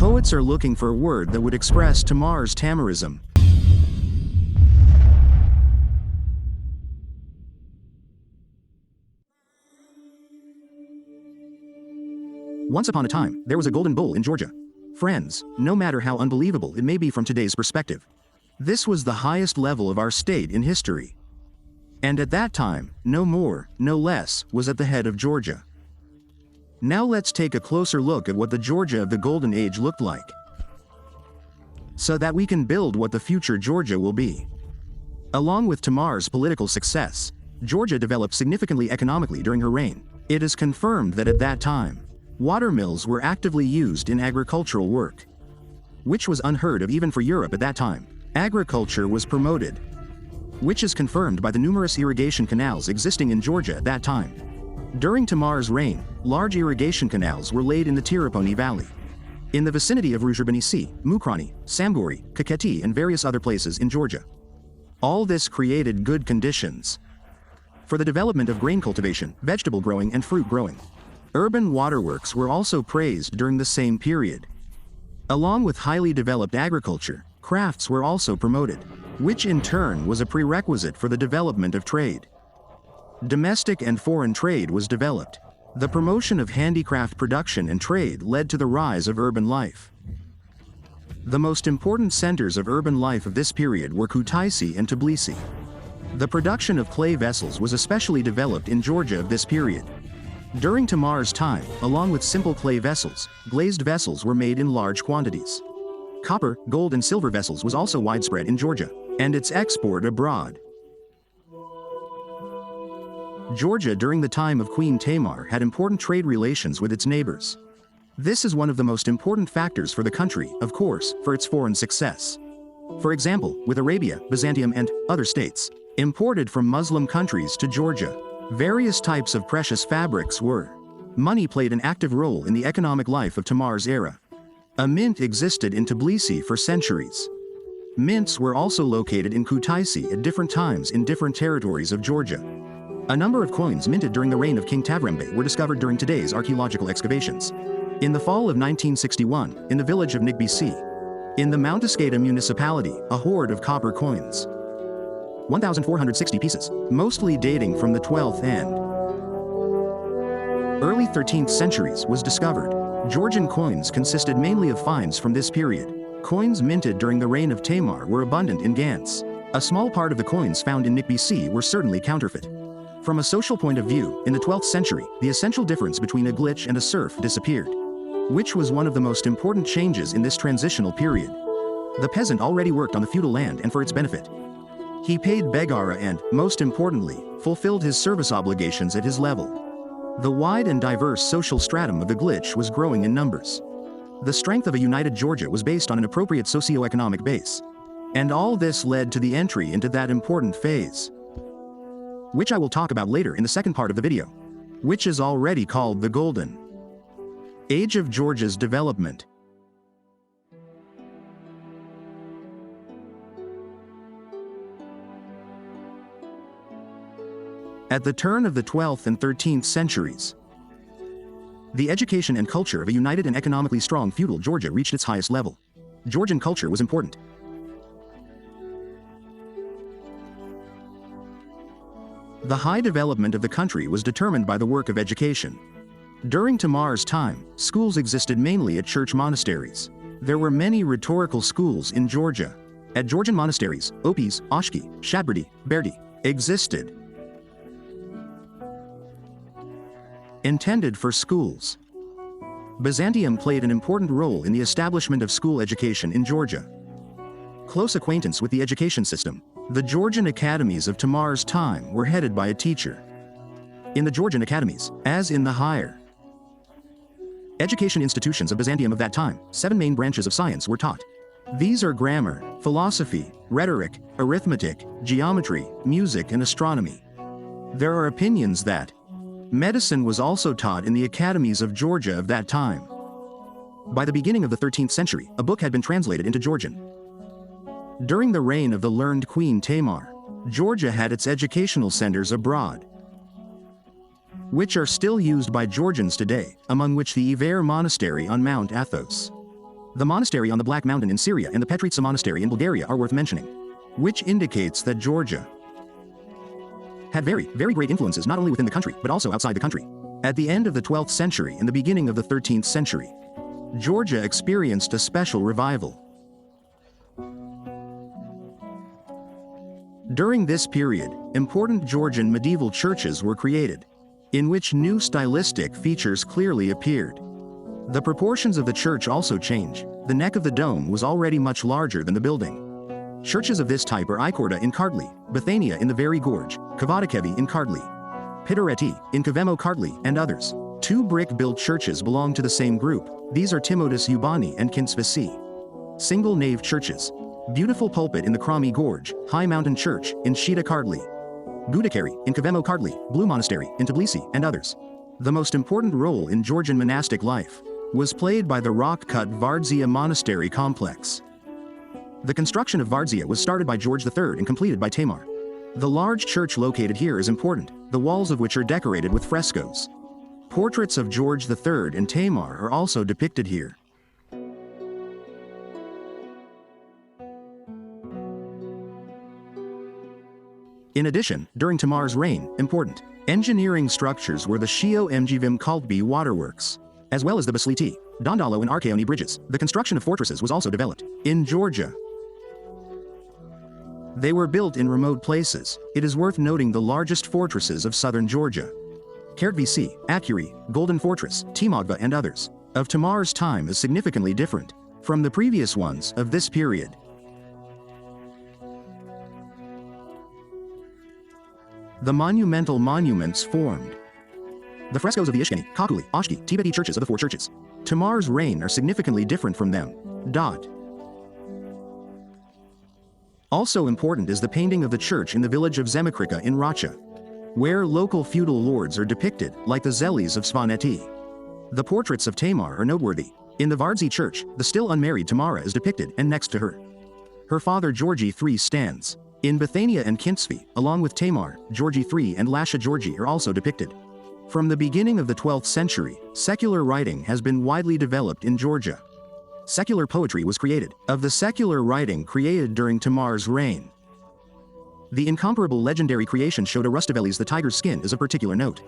Poets are looking for a word that would express Tamar's Tamarism. Once upon a time, there was a golden bull in Georgia. Friends, no matter how unbelievable it may be from today's perspective, this was the highest level of our state in history. And at that time, no more, no less, was at the head of Georgia. Now let's take a closer look at what the Georgia of the Golden Age looked like, so that we can build what the future Georgia will be. Along with Tamar's political success, Georgia developed significantly economically during her reign. It is confirmed that at that time, watermills were actively used in agricultural work, which was unheard of even for Europe at that time. Agriculture was promoted, which is confirmed by the numerous irrigation canals existing in Georgia at that time. During Tamar's reign, large irrigation canals were laid in the Tiraponi Valley, in the vicinity of Ruzurbanisi, Mukrani, Samgori, Kakheti, and various other places in Georgia. All this created good conditions for the development of grain cultivation, vegetable growing, and fruit growing. Urban waterworks were also praised during the same period. Along with highly developed agriculture, crafts were also promoted, which in turn was a prerequisite for the development of trade. Domestic and foreign trade was developed. The promotion of handicraft production and trade led to the rise of urban life. The most important centers of urban life of this period were Kutaisi and Tbilisi. The production of clay vessels was especially developed in Georgia of this period. During Tamar's time, along with simple clay vessels, glazed vessels were made in large quantities. Copper, gold, and silver vessels was also widespread in Georgia, and its export abroad. Georgia during the time of Queen Tamar had important trade relations with its neighbors. This is one of the most important factors for the country, of course, for its foreign success. For example, with Arabia, Byzantium, and other states imported from Muslim countries to Georgia. Various types of precious fabrics were. Money played an active role in the economic life of Tamar's era. A mint existed in Tbilisi for centuries. Mints were also located in Kutaisi at different times in different territories of Georgia. A number of coins minted during the reign of King Tavrembe were discovered during today's archaeological excavations. In the fall of 1961, in the village of Nigbisi, in the Mount Escada municipality, a hoard of copper coins, 1,460 pieces, mostly dating from the 12th and early 13th centuries, was discovered. Georgian coins consisted mainly of finds from this period. Coins minted during the reign of Tamar were abundant in Gans. A small part of the coins found in Nigbisi were certainly counterfeit. From a social point of view, in the 12th century, the essential difference between a glitch and a serf disappeared, which was one of the most important changes in this transitional period. The peasant already worked on the feudal land and for its benefit. He paid begara and, most importantly, fulfilled his service obligations at his level. The wide and diverse social stratum of the glitch was growing in numbers. The strength of a united Georgia was based on an appropriate socio-economic base. And all this led to the entry into that important phase, which I will talk about later in the second part of the video, which is already called the Golden Age of Georgia's development. At the turn of the 12th and 13th centuries, the education and culture of a united and economically strong feudal Georgia reached its highest level. Georgian culture was important. The high development of the country was determined by the work of education. During Tamar's time, schools existed mainly at church monasteries. There were many rhetorical schools in Georgia. At Georgian monasteries, Opis, Oshki, Shadberdi, Berdi existed, intended for schools. Byzantium played an important role in the establishment of school education in Georgia. Close acquaintance with the education system. The Georgian academies of Tamar's time were headed by a teacher. In the Georgian academies, as in the higher education institutions of Byzantium of that time, 7 main branches of science were taught. These are grammar, philosophy, rhetoric, arithmetic, geometry, music, and astronomy. There are opinions that medicine was also taught in the academies of Georgia of that time. By the beginning of the 13th century, a book had been translated into Georgian. During the reign of the learned Queen Tamar, Georgia had its educational centers abroad, which are still used by Georgians today, among which the Iver Monastery on Mount Athos. The monastery on the Black Mountain in Syria and the Petritsa Monastery in Bulgaria are worth mentioning, which indicates that Georgia had very, very great influences not only within the country, but also outside the country. At the end of the 12th century and the beginning of the 13th century, Georgia experienced a special revival. During this period, important Georgian medieval churches were created, in which new stylistic features clearly appeared. The proportions of the church also change. The neck of the dome was already much larger than the building. Churches of this type are Ikorda in Kardli, Bethania in the Very Gorge, Kavadakevi in Kardli, Pitareti in Kavemo Kardli, and others. Two brick-built churches belong to the same group. These are Timotis Ubani and Kinsvasi. Single-nave churches. Beautiful pulpit in the Krami Gorge, High Mountain Church in Shida Kardli, Budakari in Kavemo Kardli, Blue Monastery in Tbilisi, and others. The most important role in Georgian monastic life was played by the rock-cut Vardzia Monastery complex. The construction of Vardzia was started by George III and completed by Tamar. The large church located here is important, the walls of which are decorated with frescoes. Portraits of George III and Tamar are also depicted here. In addition, during Tamar's reign, important engineering structures were the Shio Mgvim Kaltbi waterworks, as well as the Basliti, Dondalo and Archeoni bridges. The construction of fortresses was also developed. In Georgia, they were built in remote places. It is worth noting the largest fortresses of southern Georgia, Kertvisi, Atkuri, Golden Fortress, Timogva, and others, of Tamar's time is significantly different from the previous ones of this period. The monumental monuments formed. The frescoes of the Ishkeni, Kakuli, Ashti, Tibeti churches of the four churches. Tamar's reign are significantly different from them. Also important is the painting of the church in the village of Zemikrika in Racha, where local feudal lords are depicted, like the Zelis of Svaneti. The portraits of Tamar are noteworthy. In the Vardzi church, the still unmarried Tamara is depicted, and next to her, her father Georgi III stands. In Bethania and Kinsvi, along with Tamar, Georgi III and Lasha Georgi are also depicted. From the beginning of the 12th century, secular writing has been widely developed in Georgia. Secular poetry was created. Of the secular writing created during Tamar's reign, the incomparable legendary creation showed Rustaveli's The Tiger's Skin is of particular note.